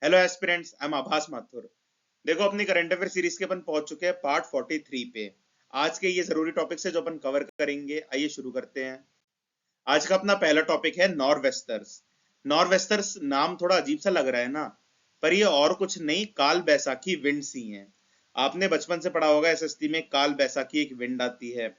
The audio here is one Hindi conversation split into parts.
हेलो एस्पिरेंट्स, आई एम आभास माथुर। देखो, अपनी करंट अफेयर सीरीज के अपन पहुंच चुके हैं पार्ट 43 पे। आज के ये जरूरी टॉपिक से जो अपन कवर करेंगे, आइए शुरू करते हैं। आज का अपना पहला टॉपिक है नॉरवेस्टर्स। नॉरवेस्टर्स नाम थोड़ा अजीब सा लग रहा है ना, पर ये और कुछ नहीं, काल बैसाखी विंड्स ही हैं। आपने बचपन से पढ़ा होगा एसएसटी में, काल बैसाखी एक विंड आती है।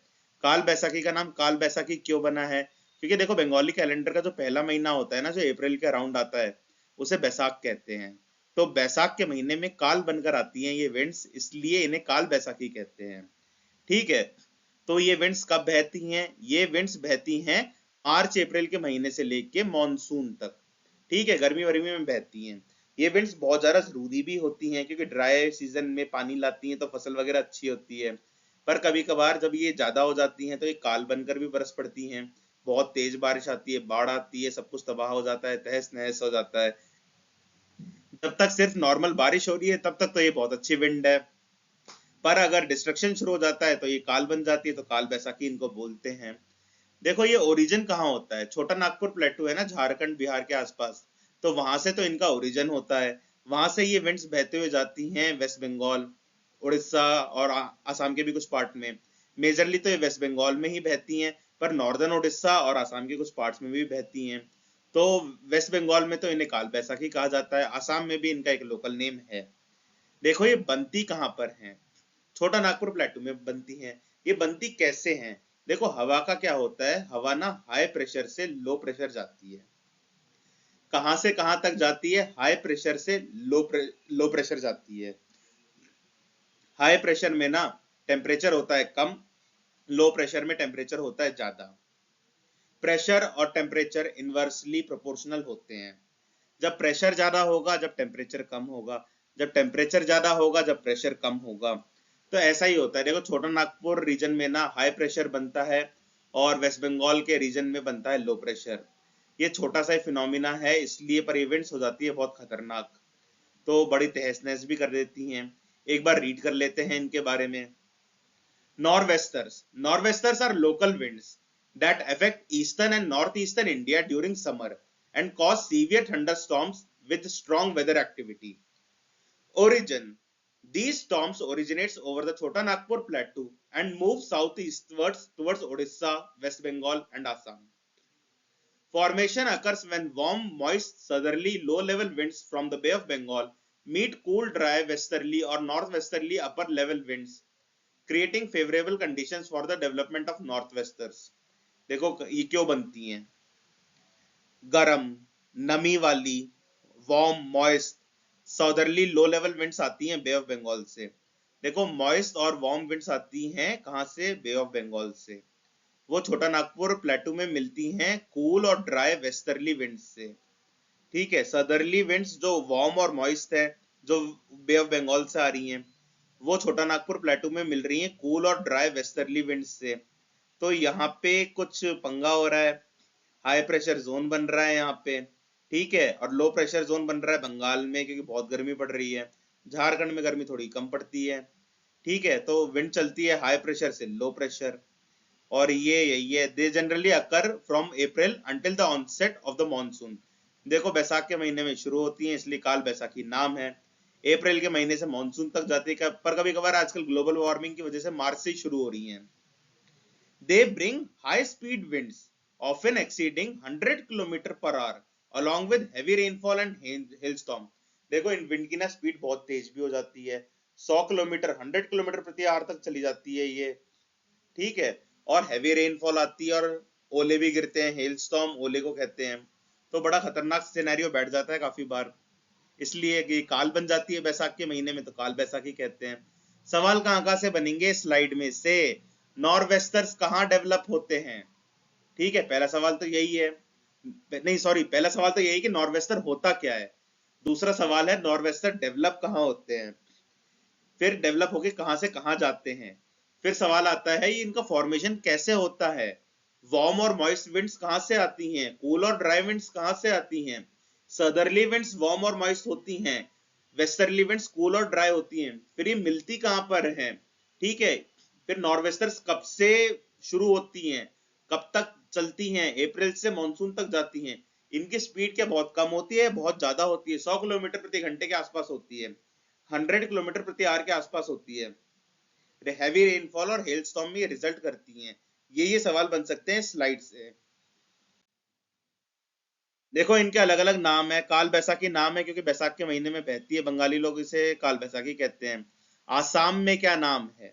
काल बैसाखी का नाम काल बैसाखी क्यों बना है? क्योंकि देखो, बंगाली कैलेंडर का जो पहला महीना होता है ना, जो अप्रैल के अराउंड आता है, उसे बैसाख कहते हैं। तो बैसाख के महीने में काल बनकर आती हैं ये विंड्स, इसलिए इन्हें काल बैसाखी कहते हैं। ठीक है। तो ये विंड्स कब बहती हैं? ये विंड्स बहती हैं मार्च अप्रैल के महीने से लेके मॉनसून तक। ठीक है, गर्मी वर्मी में बहती हैं। ये विंड्स बहुत ज्यादा जरूरी भी होती हैं, क्योंकि ड्राई सीजन में पानी लाती हैं तो फसल वगैरह अच्छी होती है। पर कभी कभार जब ये ज्यादा हो जाती हैं तो ये काल बनकर भी बरस पड़ती हैं। बहुत तेज बारिश आती है, बाढ़ आती है, सब कुछ तबाह हो जाता है, तहस नहस हो जाता है। जब तक सिर्फ नॉर्मल बारिश हो रही है तब तक तो ये बहुत अच्छी विंड है, पर अगर डिस्ट्रक्शन शुरू हो जाता है तो ये काल बन जाती है, तो काल बैसाखी इनको बोलते हैं। देखो, ये ओरिजिन कहाँ होता है? छोटा नागपुर प्लेटू है ना, झारखंड बिहार के आसपास, तो वहां से तो इनका ओरिजिन होता है। वहां से ये विंड्स बहते हुए जाती हैं वेस्ट बंगाल, उड़ीसा और आसाम के भी कुछ पार्ट में। मेजरली तो ये वेस्ट बंगाल में ही बहती हैं, पर नॉर्दर्न उड़ीसा और आसाम के कुछ पार्ट्स में भी बहती हैं। तो वेस्ट बंगाल में तो इन्हें काल बैसाखी कहा जाता है, आसाम में भी इनका एक लोकल नेम है। देखो, ये बनती कहाँ पर है? छोटा नागपुर प्लेटू में बनती हैं। ये बनती कैसे हैं? देखो, हवा का क्या होता है, हवा ना हाई प्रेशर से लो प्रेशर जाती है। कहां से कहां तक जाती है? हाई प्रेशर से लो प्रेशर जाती है। हाई प्रेशर में ना टेम्परेचर होता है कम, लो प्रेशर में टेम्परेचर होता है ज्यादा। प्रेशर और टेम्परेचर इनवर्सली प्रोपोर्शनल होते हैं। जब प्रेशर ज्यादा होगा, जब टेम्परेचर कम होगा, जब टेम्परेचर ज्यादा होगा, जब प्रेशर कम होगा। तो ऐसा ही होता है। देखो, छोटा नागपुर रीजन में ना हाई प्रेशर बनता है, और वेस्ट बंगाल के रीजन में बनता है लो प्रेशर। ये छोटा सा फिनोमिना है, इसलिए पर इवेंट्स हो जाती है बहुत खतरनाक, तो बड़ी तहस नहस भी कर देती हैं। एक बार रीड कर लेते हैं इनके बारे में। Nor'westers are local winds that affect eastern and northeastern India during summer and cause severe thunderstorms with strong weather activity. Origin: these storms originates over the Chota Nagpur plateau and move southeastwards towards Odisha, West Bengal and Assam. Formation occurs when warm, moist, southerly, low-level winds from the Bay of Bengal meet cool, dry, westerly or northwesterly upper-level winds, creating favorable conditions for the development of northwesters. देखो, ये क्यों बनती हैं? गरम, नमी वाली, warm, moist, southerly low level winds आती हैं बे ऑफ बंगाल से। देखो, मॉइस्ट और वार्म विंड्स आती हैं कहां से? बे ऑफ बंगाल से। वो छोटा नागपुर प्लेटू में मिलती हैं कूल और ड्राई वेस्टर्ली विंड्स से। ठीक है। सदरली विंड्स जो वार्म और मॉइस्ट है, जो बे ऑफ बंगाल से आ रही हैं, वो छोटा नागपुर प्लेटू में मिल रही हैं कूल और ड्राई वेस्टर्ली विंड्स से। तो यहाँ पे कुछ पंगा हो रहा है, हाई प्रेशर जोन बन रहा है यहाँ पे। ठीक है। और लो प्रेशर जोन बन रहा है बंगाल में, क्योंकि बहुत गर्मी पड़ रही है। झारखंड में गर्मी थोड़ी कम पड़ती है। ठीक है। तो विंड चलती है हाई प्रेशर से लो प्रेशर, और ये they generally occur from April until the onset of the monsoon. देखो, बैसाख के महीने में शुरू होती है, इसलिए काल बैसाखी नाम है। अप्रैल के महीने से मॉनसून तक जाती है, पर कभी कभार आजकल ग्लोबल वार्मिंग की वजह से मार्च से ही शुरू हो रही है। They bring high-speed winds, often exceeding 100 km per hour, along with heavy rainfall and hailstorm. देखो, इन विंड की ना स्पीड बहुत तेज भी हो जाती है, 100 किलोमीटर 100 किलोमीटर प्रति आवर तक चली जाती है ये। ठीक है। और हैवी रेनफॉल आती है, और ओले भी गिरते हैं, हेल स्टॉर्म ओले को कहते हैं। तो बड़ा खतरनाक सिनेरियो बैठ जाता है काफी बार, इसलिए कि काल बन जाती है बैसाख के महीने में, तो काल बैसाखी कहते हैं। सवाल कहाँ कहाँ से बनेंगे स्लाइड में से? नॉरवेस्टर्स कहाँ डेवलप होते हैं? ठीक है, पहला सवाल तो यही है। नहीं, सॉरी, पहला सवाल तो यही कि नॉरवेस्टर होता क्या है। दूसरा सवाल है नॉरवेस्टर डेवलप कहाँ होते हैं, फिर डेवलप होके कहां से कहां जाते हैं। फिर सवाल आता है ये इनका फॉर्मेशन कैसे होता है। वार्म और मॉइस्ट विंड्स कहां से आती हैं? कूल और ड्राई विंड्स कहां से आती हैं? सदरली विंड्स वार्म और मॉइस्ट होती हैं, वेस्टर्ली विंड्स कूल और ड्राई होती हैं। फिर ये मिलती कहां पर है? ठीक है। फिर नॉर्वेस्टर्स कब से शुरू होती हैं, कब तक चलती हैं? अप्रैल से मानसून तक जाती हैं। इनकी स्पीड क्या बहुत कम होती है, बहुत ज्यादा होती है, 100 किलोमीटर प्रति घंटे के आसपास होती है, 100 किलोमीटर प्रति आवर के आसपास होती है। हैवी रेनफॉल और हेल स्टॉर्म में रिजल्ट करती हैं। ये सवाल बन सकते हैं स्लाइड से। देखो इनके अलग अलग नाम है। काल बैसाखी नाम है क्योंकि बैसाख के महीने में बहती है, बंगाली लोग इसे काल बैसाखी कहते हैं। आसाम में क्या नाम है?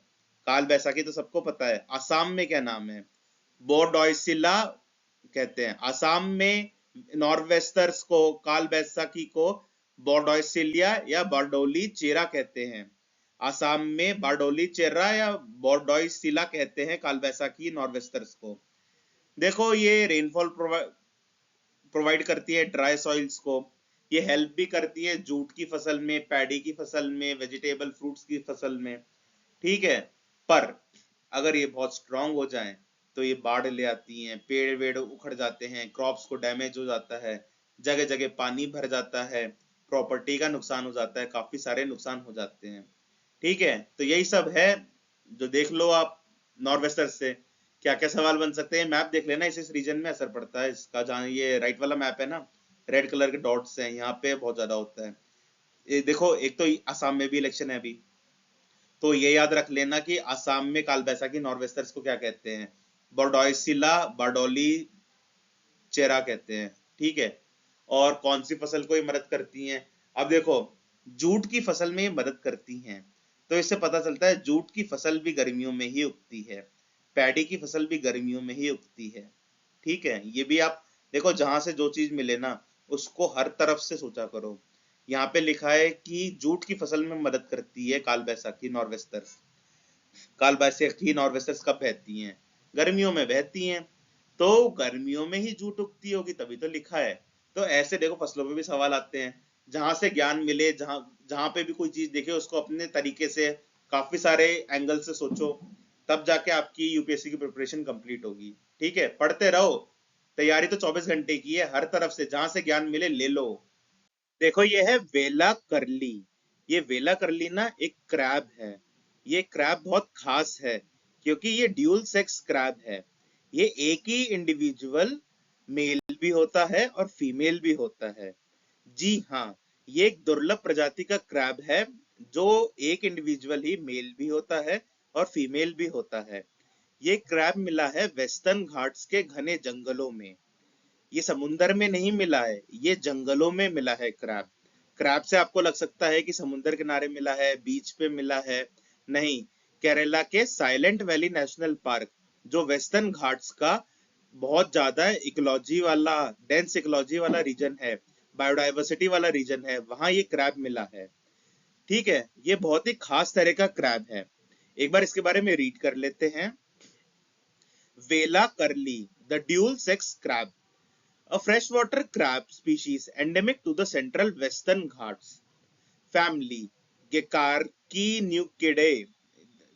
काल बैसाखी तो सबको पता है, आसाम में क्या नाम है? बोरडॉयसिला कहते हैं आसाम में। नॉर्वेस्टर्स को, काल बैसाखी को बोरडॉयसिलिया या बारडोली चेरा कहते हैं। आसाम में बारडोली चेरा या बोरडॉयसिला कहते हैं काल बैसाखी नॉर्वेस्टर्स को। देखो ये रेनफॉल प्रोवाइड करती है ड्राई सॉइल्स को। ये हेल्प भी करती है जूट की फसल में, पैडी की फसल में, वेजिटेबल फ्रूट्स की फसल में। ठीक है, पर अगर ये बहुत स्ट्रांग हो जाएं तो ये बाढ़ ले आती हैं, पेड़ वेड़ उखड़ जाते हैं, क्रॉप्स को डैमेज हो जाता है, जगह जगह पानी भर जाता है, प्रॉपर्टी का नुकसान हो जाता है, काफी सारे नुकसान हो जाते हैं। ठीक है, तो यही सब है जो देख लो आप नॉर्वेस्टर से। क्या क्या सवाल बन सकते हैं, मैप देख लेना, इस रीजन में असर पड़ता है इसका। जहाँ ये राइट वाला मैप है ना, रेड कलर के डॉट्स हैं, यहाँ पे बहुत ज्यादा होता है। ये देखो, एक तो असम में भी इलेक्शन है अभी, तो ये याद रख लेना कि असम में काल बैसाखी नॉर्वेस्टर्स को क्या कहते हैं, बॉर्डोइसिला बारडोली चेरा कहते हैं। ठीक है, और कौन सी फसल को ये मदद करती हैं? अब देखो, जूट की फसल में ये मदद करती हैं, तो इससे पता चलता है जूट की फसल भी गर्मियों में ही उगती है, पैडी की फसल भी गर्मियों में ही उगती है। ठीक है, ये भी आप देखो, जहां से जो चीज मिले ना उसको हर तरफ से सोचा करो। यहाँ पे लिखा है कि जूट की फसल में मदद करती है काल बैसाखी नॉर्वेस्टर्स। काल बैसाखी नॉर्वेस्टर्स कब बहती हैं? गर्मियों में बहती हैं, तो गर्मियों में ही जूट उगती होगी, तभी तो लिखा है। तो ऐसे देखो फसलों पे भी सवाल आते हैं, जहां से ज्ञान मिले, जहां जहां पे भी कोई चीज देखे उसको अपने तरीके से, काफी सारे एंगल से सोचो, तब जाके आपकी यूपीएससी की प्रिपरेशन कंप्लीट होगी। ठीक है, पढ़ते रहो, तैयारी तो 24 घंटे की है, हर तरफ से जहां से ज्ञान मिले ले लो। देखो ये है वेला करली। ये वेला करली ना एक क्रैब है। ये क्रैब बहुत खास है क्योंकि ये ड्यूल सेक्स क्रैब है। ये एक ही इंडिविजुअल मेल भी होता है और फीमेल भी होता है। जी हाँ, ये एक दुर्लभ प्रजाति का क्रैब है जो एक इंडिविजुअल ही मेल भी होता है और फीमेल भी होता है। ये क्रैब मिला है वेस्टर्न घाट्स के घने जंगलों में। ये समुंदर में नहीं मिला है, ये जंगलों में मिला है क्रैब। क्रैब से आपको लग सकता है कि समुंदर किनारे मिला है, बीच पे मिला है। नहीं, केरला के साइलेंट वैली नेशनल पार्क, जो वेस्टर्न घाट्स का बहुत ज्यादा इकोलॉजी वाला, डेंस इकोलॉजी वाला रीजन है, बायोडाइवर्सिटी वाला रीजन है, वहां ये क्रैब मिला है। ठीक है, ये बहुत ही खास तरह का क्रैब है। एक बार इसके बारे में रीड कर लेते हैं। वेला करली, the dual sex crab, a freshwater crab species endemic to the central western Ghats. Family Gecarchinidae,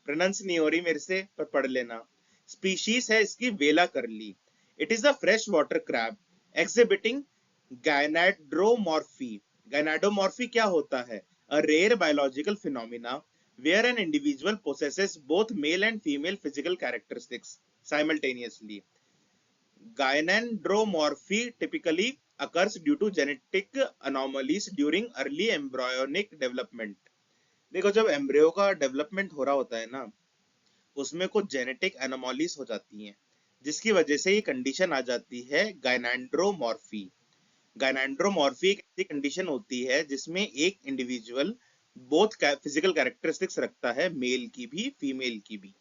pronounce नहीं हो रही मेरे से पर पढ़ लेना। स्पीशीज है इसकी वेला करली। It is a fresh water crab exhibiting gynandromorphy. Gynandromorphy क्या होता है? A rare biological phenomena where an individual possesses both male and female physical characteristics simultaneously. Gynandromorphy typically occurs due to genetic anomalies during early embryonic development. देखो जब एम्ब्रियो का डेवलपमेंट हो रहा होता है ना, उसमें कुछ जेनेटिक एनोमॉलीज हो जाती हैं, जिसकी वजह से ये कंडीशन आ जाती है गायनाड्रोमॉर्फी। गायनाड्रोमॉर्फी एक ऐसी कंडीशन होती है जिसमें एक इंडिविजुअल बोथ फिजिकल कैरेक्टरिस्टिक्स रखता है, मेल की भी फीमेल की भी।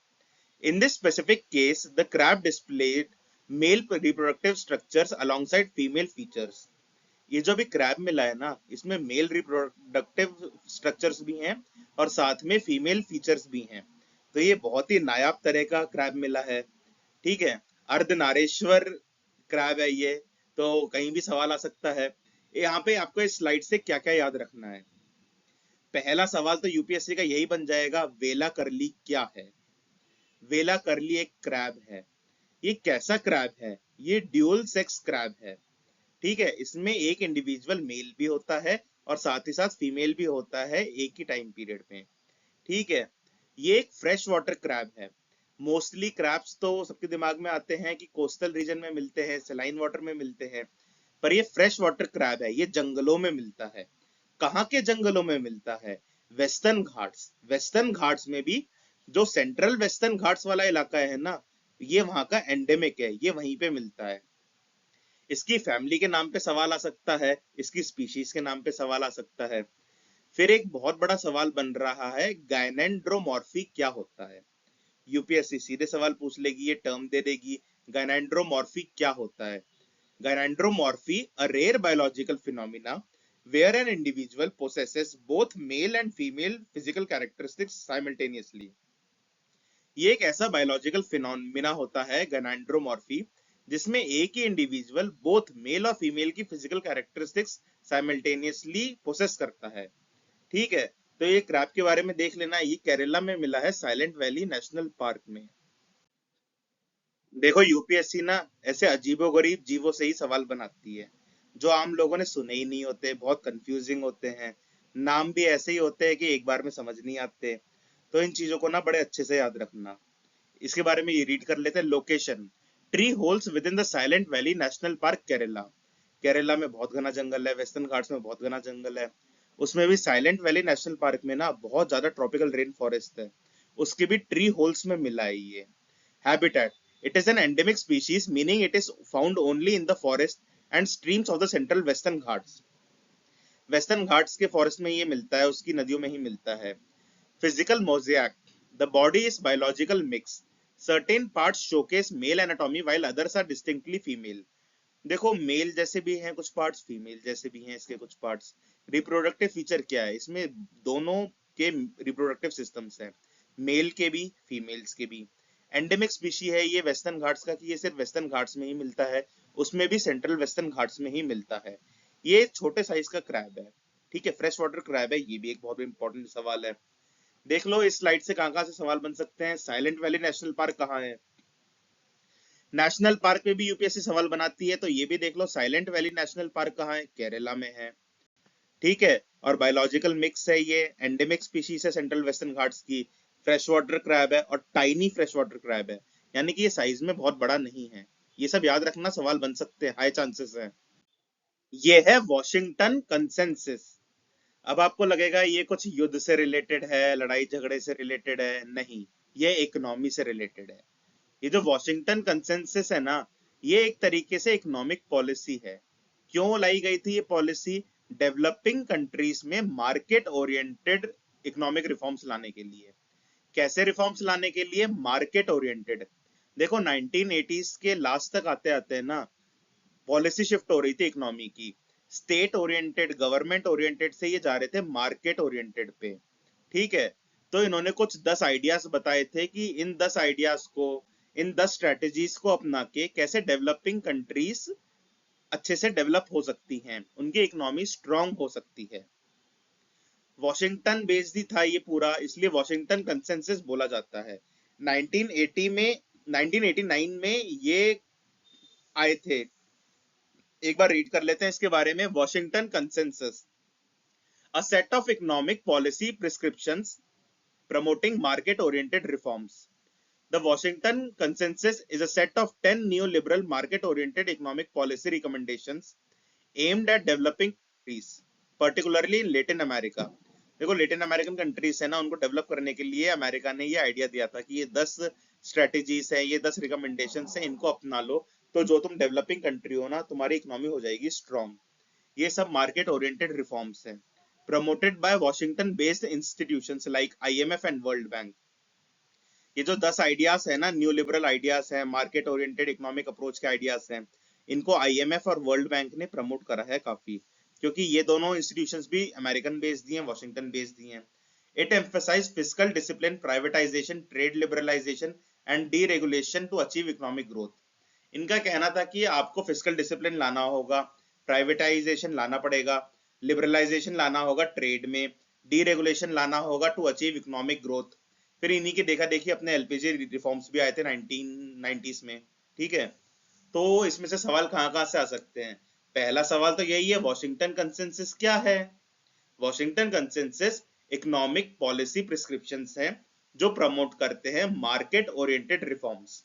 In this specific case, the crab displayed male reproductive structures alongside female features. ये जो भी क्रैब मिला है ना, इसमें मेल रिप्रोडक्टिव स्ट्रक्चर्स भी हैं और साथ में फीमेल फीचर्स भी हैं। तो ये बहुत ही नायाब तरह का क्रैब मिला है। ठीक है, अर्धनारेश्वर क्रैब है ये, तो कहीं भी सवाल आ सकता है। यहाँ पे आपको इस स्लाइड से क्या क्या याद रखना है? पहला सवाल तो यूपीएससी का यही बन जाएगा, वेला करली क्या है? वेला करली एक क्रैब है। ये कैसा क्रैब है? ये ड्यूल सेक्स क्रैब है। ठीक है, इसमें एक इंडिविजुअल मेल भी होता है और साथ ही साथ फीमेल भी होता है एक ही टाइम पीरियड में। ठीक है, ये एक फ्रेश वाटर क्रैब है। मोस्टली क्रैब्स तो सबके दिमाग में आते हैं कि कोस्टल रीजन में मिलते हैं, सलाइन वाटर में मिलते हैं, पर ये फ्रेश वाटर क्रैब है, ये जंगलों में मिलता है। कहाँ के जंगलों में मिलता है? वेस्टर्न घाट्स। वेस्टर्न घाट्स में भी, जो सेंट्रल वेस्टर्न घाट्स वाला इलाका है ना, ये वहां का एंडेमिक है, ये वहीं पे मिलता है। इसकी फैमिली के नाम पे सवाल आ सकता है, इसकी स्पीशीज के नाम पे सवाल आ सकता है। फिर एक बहुत बड़ा सवाल बन रहा है, गायनेंड्रोमॉर्फी क्या होता है? यूपीएससी सीधे सवाल पूछ लेगी, ये टर्म दे देगी, गायनेंड्रोमॉर्फी क्या होता है? Gynandromorphy, a rare biological phenomena where an individual possesses both male and female physical characteristics simultaneously. ये एक ऐसा बायोलॉजिकल फिनोमिना होता है गैनाड्रोमॉर्फी, जिसमें एक ही इंडिविजुअल बोथ मेल और फीमेल की फिजिकल कैरेक्टरिस्टिक्स साइमल्टेनियसली पोसेस करता है। ठीक है, तो ये क्रैब के बारे में देख लेना, ये केरला में मिला है, साइलेंट वैली नेशनल पार्क में। देखो यूपीएससी ना ऐसे अजीबोगरीब जीवों से ही सवाल बनाती है, जो आम लोगों ने सुने ही नहीं होते, बहुत कंफ्यूजिंग होते हैं, नाम भी ऐसे ही होते हैं कि एक बार में समझ नहीं आते। तो इन चीजों को ना बड़े अच्छे से याद रखना। इसके बारे में ये रीड कर लेते हैं। Location, tree holes with in the silent valley national park Kerala. Kerala में बहुत घना जंगल है, वेस्टर्न घाट्स में बहुत घना जंगल है, उसमें भी साइलेंट वैली नेशनल पार्क में ना बहुत ज्यादा ट्रॉपिकल रेन फॉरेस्ट है, उसके भी ट्री होल्स में मिला है ये। Habitat, it is an endemic species, meaning it is found only in the forest and streams of the central western ghats. Western Ghats के फॉरेस्ट में ये मिलता है, उसकी नदियों में ही मिलता है। Physical mosaic, the body is biological mix, certain parts showcase male anatomy while others are distinctly female. देखो मेल जैसे भी हैं कुछ पार्ट्स, फीमेल जैसे भी हैं इसके कुछ पार्ट्स। रिप्रोडक्टिव फीचर क्या है इसमें? दोनों के रिप्रोडक्टिव सिस्टम्स हैं, मेल के भी फीमेल्स के भी। एंडेमिक स्पीशी है ये वेस्टर्न घाट्स का, कि ये सिर्फ वेस्टर्न घाट्स में ही मिलता है, उसमें भी सेंट्रल वेस्टर्न घाट्स में ही मिलता है। ये छोटे साइज का क्रैब है, ठीक है, फ्रेश वाटर क्रैब है, ये भी एक बहुत इंपॉर्टेंट सवाल है। देख लो इस स्लाइड से कहाँ कहाँ से सवाल बन सकते हैं। साइलेंट वैली नेशनल पार्क कहाँ है? नेशनल पार्क में भी यूपीएससी सवाल बनाती है, तो ये भी देख लो, साइलेंट वैली नेशनल पार्क कहाँ है? केरला में है। ठीक है, और बायोलॉजिकल मिक्स है ये, एंडेमिक स्पीशीज है सेंट्रल वेस्टर्न घाट्स की, फ्रेश वाटर क्रैब है और टाइनी फ्रेश वाटर क्रैब है, यानी कि ये साइज में बहुत बड़ा नहीं है। ये सब याद रखना, सवाल बन सकते हैं, हाई चांसेस है। ये है वॉशिंगटन कंसेंसस। अब आपको लगेगा ये कुछ युद्ध से रिलेटेड है, लड़ाई झगड़े से रिलेटेड है, नहीं, ये इकोनॉमी से रिलेटेड है। ये जो वॉशिंगटन कंसेंसस है ना, ये एक तरीके से इकोनॉमिक पॉलिसी है। क्यों लाई गई थी ये पॉलिसी? डेवलपिंग कंट्रीज में मार्केट ओरिएंटेड इकोनॉमिक रिफॉर्म्स लाने के लिए। कैसे रिफॉर्म्स लाने के लिए? Market oriented. देखो 1980s के लास्ट तक आते आते ना पॉलिसी शिफ्ट हो रही थी इकोनॉमी की, स्टेट ओरिएंटेड गवर्नमेंट ओरिएंटेड से ये जा रहे थे मार्केट ओरिएंटेड पे। ठीक है, तो इन्होंने कुछ 10 आइडियाज बताए थे कि इन 10 आइडियाज को, इन 10 स्ट्रेटेजीज को अपना के कैसे डेवलपिंग कंट्रीज अच्छे से डेवलप हो सकती हैं, उनकी इकोनॉमी स्ट्रांग हो सकती है। वॉशिंगटन बेस्ड ही था ये पूरा, इसलिए वॉशिंगटन कंसेंसस बोला जाता है। 1980 में 1989 में ये आए थे। एक बार रीड कर लेते हैं इसके बारे में। Washington consensus, a set of economic policy prescriptions promoting market-oriented reforms. The Washington Consensus is a set of 10 neoliberal market-oriented economic policy recommendations aimed at developing countries, particularly in Latin America. देखो लेटिन अमेरिकन कंट्रीज है ना, उनको डेवलप करने के लिए अमेरिका ने ये आइडिया दिया था कि ये 10 स्ट्रेटेजीज है, ये 10 रिकमेंडेशंस है, इनको अपना लो, तो जो तुम डेवलपिंग कंट्री हो ना, तुम्हारी इकोनॉमी हो जाएगी स्ट्रांग। ये सब मार्केट ओरिएंटेड रिफॉर्म्स हैं, promoted by Washington based institutions like IMF and World Bank. ये जो 10 आइडियाज है ना, न्यू लिबरल आइडियाज हैं, मार्केट ओरिएंटेड इकोनॉमिक अप्रोच के आइडियाज हैं, इनको IMF और वर्ल्ड बैंक ने प्रमोट करा है काफी, क्योंकि ये दोनों इंस्टीट्यूशंस भी अमेरिकन बेस्ड ही हैं, वॉशिंगटन बेस्ड ही हैं। It emphasise fiscal discipline, privatisation, trade liberalisation and deregulation to achieve economic growth. इनका कहना था कि आपको फिस्कल डिसिप्लिन लाना होगा, प्राइवेटाइजेशन लाना पड़ेगा, लिबरलाइजेशन लाना होगा ट्रेड में, डीरेगुलेशन लाना होगा टू अचीव इकोनॉमिक ग्रोथ। फिर इन्हीं की देखा देखी अपने एलपीजी रिफॉर्म्स भी आए थे 1990s में। ठीक है, तो इसमें से सवाल कहाँ कहाँ से आ सकते हैं? पहला सवाल तो यही है, वॉशिंगटन कंसेंसस क्या है? Washington consensus economic policy prescriptions हैं जो प्रमोट करते हैं मार्केट ओरिएंटेड रिफॉर्म्स।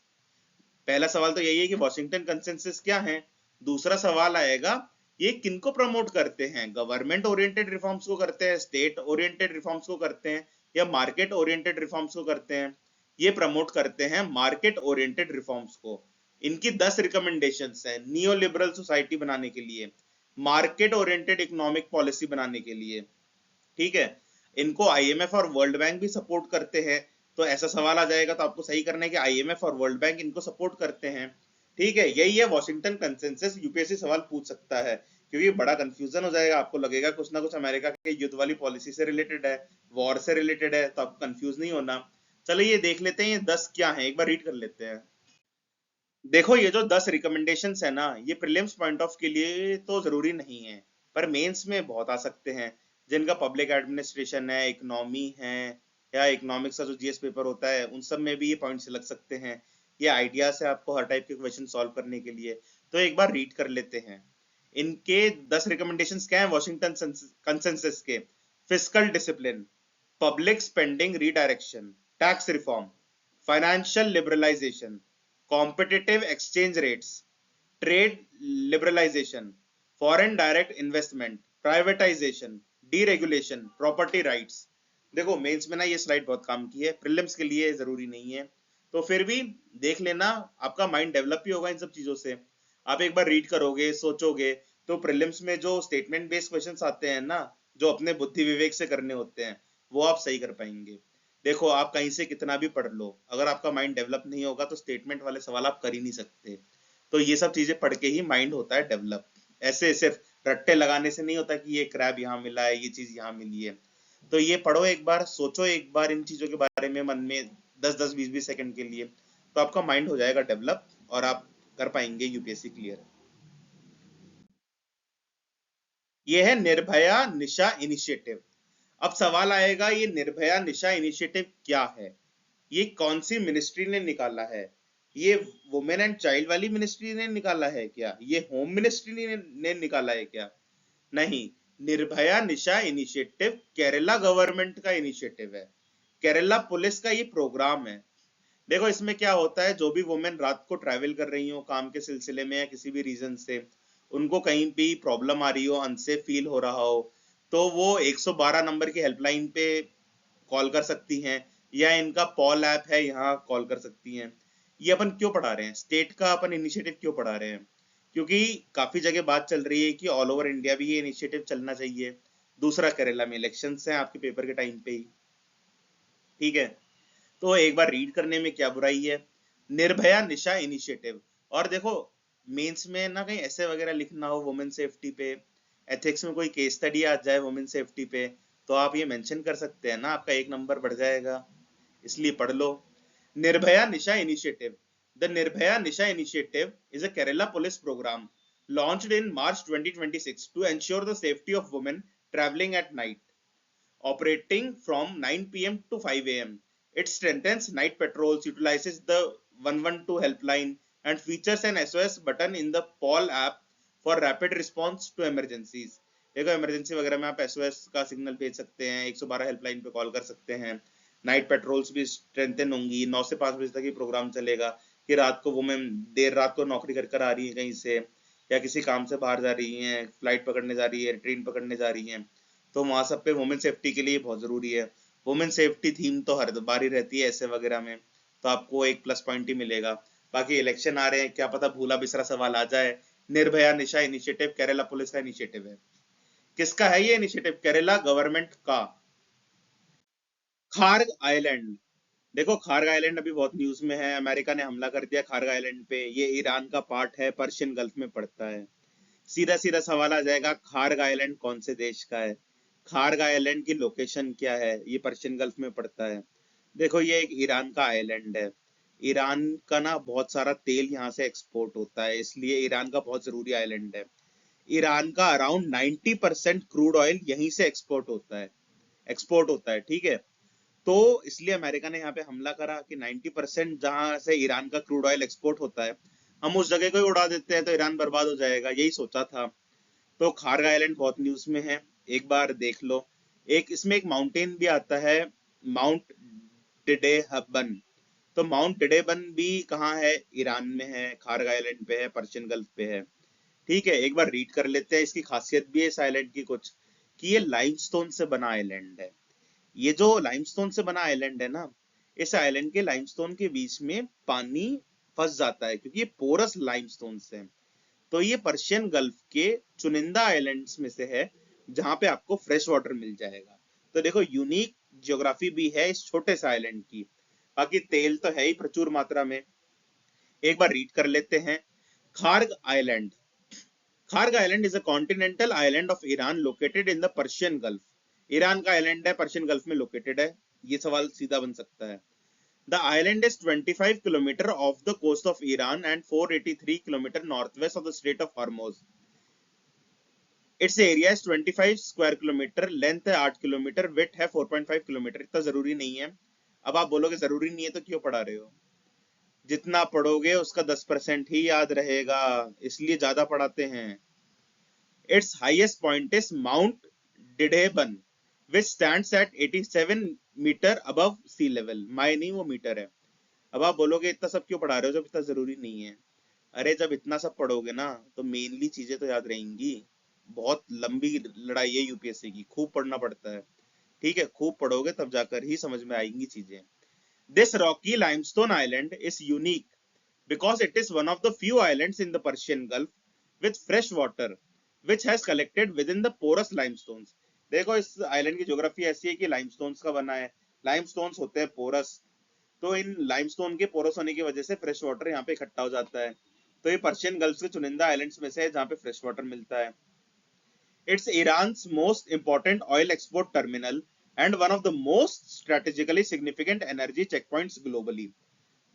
पहला सवाल तो यही है कि वॉशिंगटन कंसेंसस क्या है? दूसरा सवाल आएगा ये किनको प्रमोट करते हैं, गवर्नमेंट ओरिएंटेड रिफॉर्म्स को करते हैं, स्टेट ओरिएंटेड रिफॉर्म्स को करते हैं, या मार्केट ओरिएंटेड रिफॉर्म्स को करते हैं? ये प्रमोट करते हैं मार्केट ओरिएंटेड रिफॉर्म्स को। इनकी 10 रिकमेंडेशंस हैं नियो लिबरल सोसाइटी बनाने के लिए, मार्केट ओरिएंटेड इकोनॉमिक पॉलिसी बनाने के लिए। ठीक है, इनको आईएमएफ और वर्ल्ड बैंक भी सपोर्ट करते हैं। तो ऐसा सवाल आ जाएगा तो आपको सही करना है कि आईएमएफ और वर्ल्ड बैंक इनको सपोर्ट करते हैं। ठीक है, यही है वॉशिंगटन कंसेंसस। यूपीएससी सवाल पूछ सकता है क्योंकि बड़ा कंफ्यूजन हो जाएगा, आपको लगेगा कुछ ना कुछ अमेरिका के युद्ध वाली पॉलिसी से रिलेटेड है, वॉर से रिलेटेड है, तो आपको कंफ्यूज नहीं होना। चलो ये देख लेते हैं ये 10 क्या है, एक बार रीड कर लेते हैं। देखो ये जो 10 रिकमेंडेशंस है ना, ये प्रीलिम्स पॉइंट ऑफ के लिए तो जरूरी नहीं है, पर मेंस में बहुत आ सकते हैं। जिनका पब्लिक एडमिनिस्ट्रेशन है, इकोनॉमी है, या इकोनॉमिक्स का जो जीएस पेपर होता है, उन सब में भी ये पॉइंट्स लग सकते हैं। ये आइडियाज है आपको हर टाइप के क्वेश्चन सॉल्व करने के लिए। तो एक बार रीड कर लेते हैं। इनके 10 रिकमेंडेशंस क्या है वॉशिंगटन कंसेंसस के? Fiscal discipline, public spending redirection, tax reform, financial liberalisation, competitive exchange rates, trade liberalization, foreign direct investment, privatization, deregulation, property rights। देखो मेंस में ना ये स्लाइड बहुत काम की है, प्रीलिम्स के लिए जरूरी नहीं है, तो फिर भी देख लेना, आपका माइंड डेवलप भी होगा इन सब चीजों से। आप एक बार रीड करोगे, सोचोगे, तो प्रीलिम्स में जो स्टेटमेंट बेस्ड क्वेश्चंस आते हैं ना, जो अपने बुद्धि विवेक से करने होते हैं, वो आप सही कर पाएंगे। देखो आप कहीं से कितना भी पढ़ लो, अगर आपका माइंड डेवलप नहीं होगा तो स्टेटमेंट वाले सवाल आप कर ही नहीं सकते। तो ये सब चीजें पढ़ के ही माइंड होता है डेवलप। ऐसे सिर्फ रट्टे लगाने से नहीं होता कि ये क्रैब यहाँ मिला है, ये चीज यहाँ मिली है। तो ये पढ़ो एक बार, सोचो एक बार इन चीजों के बारे में मन में 10-10 20-20 सेकंड के लिए, तो आपका माइंड हो जाएगा डेवलप और आप कर पाएंगे यूपीएससी क्लियर। ये है निर्भया निशा इनिशिएटिव। अब सवाल आएगा ये निर्भया निशा इनिशिएटिव क्या है, ये कौन सी मिनिस्ट्री ने निकाला है? ये वुमेन एंड चाइल्ड वाली मिनिस्ट्री ने निकाला है क्या? ये होम मिनिस्ट्री ने निकाला है क्या? नहीं, निर्भया निशा इनिशिएटिव केरला गवर्नमेंट का इनिशिएटिव है, केरला पुलिस का ये प्रोग्राम है। देखो इसमें क्या होता है, जो भी वुमेन रात को ट्रैवल कर रही हो काम के सिलसिले में या किसी भी रीजन से, उनको कहीं भी प्रॉब्लम आ रही हो, अनसेफ फील हो रहा हो, तो वो 112 नंबर की हेल्पलाइन पे कॉल कर सकती हैं, या इनका पॉल ऐप है यहाँ कॉल कर सकती हैं। ये अपन क्यों पढ़ा रहे हैं, स्टेट का अपन इनिशिएटिव क्यों पढ़ा रहे हैं? क्योंकि काफी जगह बात चल रही है कि ऑल ओवर इंडिया भी ये इनिशिएटिव चलना चाहिए। दूसरा, केरला में इलेक्शंस हैं आपके पेपर के टाइम पे ही। ठीक है, तो एक बार रीड करने में क्या बुराई है, निर्भया निशा इनिशिएटिव। और देखो मेंस में ना कहीं ऐसे वगैरह लिखना हो वुमेन सेफ्टी पे, एथिक्स में कोई केस स्टडी आ जाए वुमेन सेफ्टी पे, तो आप ये मेंशन कर सकते हैं ना, आपका एक नंबर बढ़ जाएगा, इसलिए पढ़ लो। Nirbhaya Nisha initiative, the Nirbhaya Nisha initiative is a Kerala police programme launched in March 2026 to ensure the safety of women traveling at night, operating from 9 p.m. to 5 a.m. It strengthens night patrols, utilizes the 112 helpline, and features an SOS button in the POL app for rapid response to emergencies. देखो इमरजेंसी वगैरह में आप एसओएस का सिग्नल भेज सकते हैं, 112 हेल्पलाइन पे कॉल कर सकते हैं। नाइट पेट्रोल्स भी स्ट्रेंथन होंगी, 9 से 5 बजे तक ही प्रोग्राम चलेगा कि रात को वुमेन देर रात को नौकरी कर कर आ रही है कहीं से, या किसी काम से बाहर जा रही हैं, फ्लाइट पकड़ने जा रही है, ट्रेन पकड़ने जा रही हैं, तो वहां सब पे वुमेन सेफ्टी के लिए बहुत जरूरी है। वुमेन सेफ्टी थीम तो हर बार ही रहती है ऐसे वगैरह में, तो आपको एक प्लस पॉइंट ही मिलेगा। बाकी इलेक्शन आ रहे हैं, क्या पता भूला बिसरा सवाल आ जाए। निर्भया निशा इनिशिएटिव केरला पुलिस का इनिशिएटिव है। किसका है ये इनिशिएटिव? केरला गवर्नमेंट का। खार्ग आइलैंड, देखो खार्ग आइलैंड अभी बहुत न्यूज में है, अमेरिका ने हमला कर दिया खार्ग आइलैंड पे, ये ईरान का पार्ट है, पर्शियन गल्फ में पड़ता है। सीधा सीधा सवाल आ जाएगा, खार्ग आइलैंड कौन से देश का है? खार्ग आइलैंड की लोकेशन क्या है? ये पर्शियन गल्फ में पड़ता है। देखो ये एक ईरान का आइलैंड है। ईरान का ना बहुत सारा तेल यहाँ से एक्सपोर्ट होता है, इसलिए ईरान का बहुत जरूरी आइलैंड है। ईरान का अराउंड 90% क्रूड ऑयल यहीं से एक्सपोर्ट होता है। ठीक है, तो इसलिए अमेरिका ने यहाँ पे हमला करा कि 90% जहां से ईरान का क्रूड ऑयल एक्सपोर्ट होता है, हम उस जगह को ही उड़ा देते हैं तो ईरान बर्बाद हो जाएगा, यही सोचा था। तो खार्ग आइलैंड बहुत न्यूज में है, एक बार देख लो। एक इसमें एक माउंटेन भी आता है, माउंट डिडेहबन। तो माउंट डिडेबन भी कहाँ है? ईरान में है, खार्ग आइलैंड पे है, पर्शियन गल्फ पे है। ठीक है, एक बार रीड कर लेते हैं। इसकी खासियत भी है इस आइलैंड की कुछ, कि ये लाइमस्टोन से बना आइलैंड है। ये जो लाइमस्टोन से बना आइलैंड है ना, इस आइलैंड के लाइमस्टोन के बीच में पानी फंस जाता है क्योंकि ये पोरस लाइमस्टोन से है। तो ये पर्शियन गल्फ के चुनिंदा आइलैंड्स में से है जहां पे आपको फ्रेश वाटर मिल जाएगा। तो देखो, यूनिक ज्योग्राफी भी है इस छोटे से आइलैंड की। बाकी तेल तो है ही प्रचुर मात्रा में। एक बार रीड कर लेते हैं। Kharg island. Kharg island is a continental island of Iran located in the Persian gulf. Iran का आइलैंड है, पर्शियन गल्फ में लोकेटेड है। ये सवाल सीधा बन सकता है। The island is 25 kilometer off the coast of Iran and 483 kilometer northwest of the Strait of Hormuz. Its area is 25 square kilometre, length है 8 किलोमीटर, विड्थ है 4.5 किलोमीटर। इतना जरूरी नहीं है। अब आप बोलोगे जरूरी नहीं है तो क्यों पढ़ा रहे हो? जितना पढ़ोगे उसका 10% ही याद रहेगा, इसलिए ज्यादा पढ़ाते हैं। Its highest point is Mount Didheban, which stands at 87 metre above sea level। माई नहीं, वो मीटर है। अब आप बोलोगे इतना सब क्यों पढ़ा रहे हो जब इतना जरूरी नहीं है? अरे जब इतना सब पढ़ोगे ना तो मेनली चीजें तो याद रहेंगी। बहुत लंबी लड़ाई है यूपीएससी की, खूब पढ़ना पड़ता है। ठीक है, खूब पढ़ोगे तब जाकर ही समझ में आएंगी चीजें। This Rocky limestone island is unique because it is one of the few islands in the Persian Gulf with fresh water which has collected within the porous limestones। देखो, इस आइलैंड की ज्योग्राफी ऐसी है कि लाइमस्टोन्स का बना है। लाइमस्टोन्स होते हैं पोरस, तो इन लाइमस्टोन के पोरस होने की वजह से फ्रेश वाटर यहाँ पे इकट्ठा हो जाता है। तो ये पर्शियन गल्फ के चुनिंदा आइलैंड्स में से है जहाँ पे फ्रेश वाटर मिलता है। It's Iran's most important oil export terminal and one of the most strategically significant energy check points globally.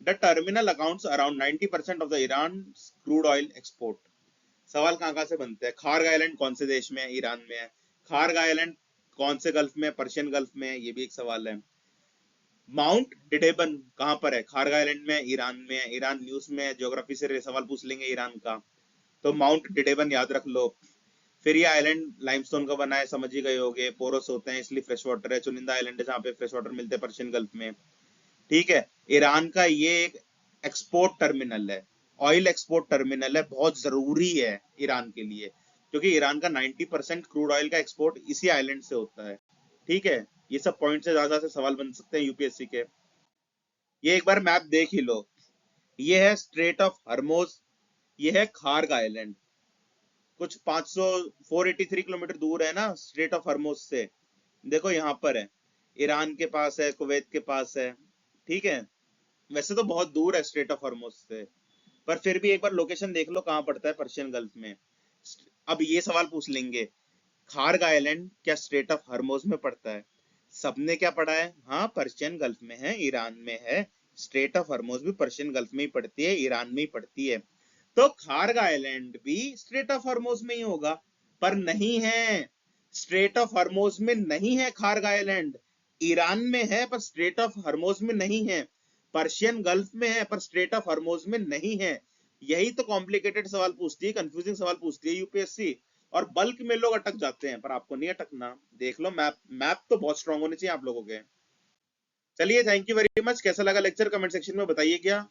The terminal accounts around 90% of the Iran's crude oil export। सवाल कहाँ कहाँ से बनते हैं? खार्ग आइलैंड कौन से देश में है? ईरान में है। खार्ग आइलैंड कौन से गल्फ में? पर्शियन गल्फ में। ये भी एक सवाल है। माउंट डिडेबन कहाँ पर है? खार्ग आइलैंड में, ईरान में है। ईरान न्यूज में, ज्योग्राफी से सवाल पूछ लेंगे ईरान का, तो माउंट डिडेबन याद रख लो। फिर ये आइलैंड लाइमस्टोन का बना है, समझ ही गए होगे। पोरस होते हैं इसलिए फ्रेश वाटर है। चुनिंदा आइलैंड है जहाँ पे फ्रेश वाटर मिलते हैं पर्शियन गल्फ में। ठीक है, ईरान का ये एक एक्सपोर्ट टर्मिनल है, ऑयल एक्सपोर्ट टर्मिनल है, बहुत जरूरी है ईरान के लिए, क्योंकि ईरान का 90% क्रूड ऑयल का एक्सपोर्ट इसी आइलैंड से होता है। ठीक है, ये सब पॉइंट से ज्यादा से सवाल बन सकते हैं यूपीएससी के। ये एक बार मैप देख ही लो। ये है स्ट्रेट ऑफ हरमोज, ये है खार्ग आइलैंड। कुछ 483 किलोमीटर दूर है ना स्ट्रेट ऑफ हरमोज से। देखो यहाँ पर है, ईरान के पास है, कुवैत के पास है। ठीक है, वैसे तो बहुत दूर है स्ट्रेट ऑफ हॉर्मोज से, पर फिर भी एक बार लोकेशन देख लो कहां पड़ता है पर्शियन गल्फ में। अब ये सवाल पूछ लेंगे, खार्ग आइलैंड क्या स्ट्रेट ऑफ हॉर्मोज में पड़ता है? सबने क्या पढ़ा है? हाँ, पर्शियन गल्फ में है, ईरान में है। स्ट्रेट ऑफ हॉर्मोज भी पर्शियन गल्फ में ही पड़ती है, ईरान में ही पड़ती है। तो खार्ग आइलैंड भी स्ट्रेट ऑफ हॉर्मोज में ही होगा, पर नहीं है। स्ट्रेट ऑफ हॉर्मोज में नहीं है खार्ग आइलैंड। ईरान में है पर स्ट्रेट ऑफ हॉर्मोज में नहीं है। पर्शियन गल्फ में है पर स्ट्रेट ऑफ हॉर्मोज में नहीं है। यही तो कॉम्प्लिकेटेड सवाल पूछती है, कंफ्यूजिंग सवाल पूछती है यूपीएससी, और बल्क में लोग अटक जाते हैं, पर आपको नहीं अटकना। देख लो मैप, मैप तो बहुत स्ट्रांग होने चाहिए आप लोगों के। चलिए, थैंक यू वेरी मच। कैसा लगा लेक्चर कमेंट सेक्शन में बताइए क्या।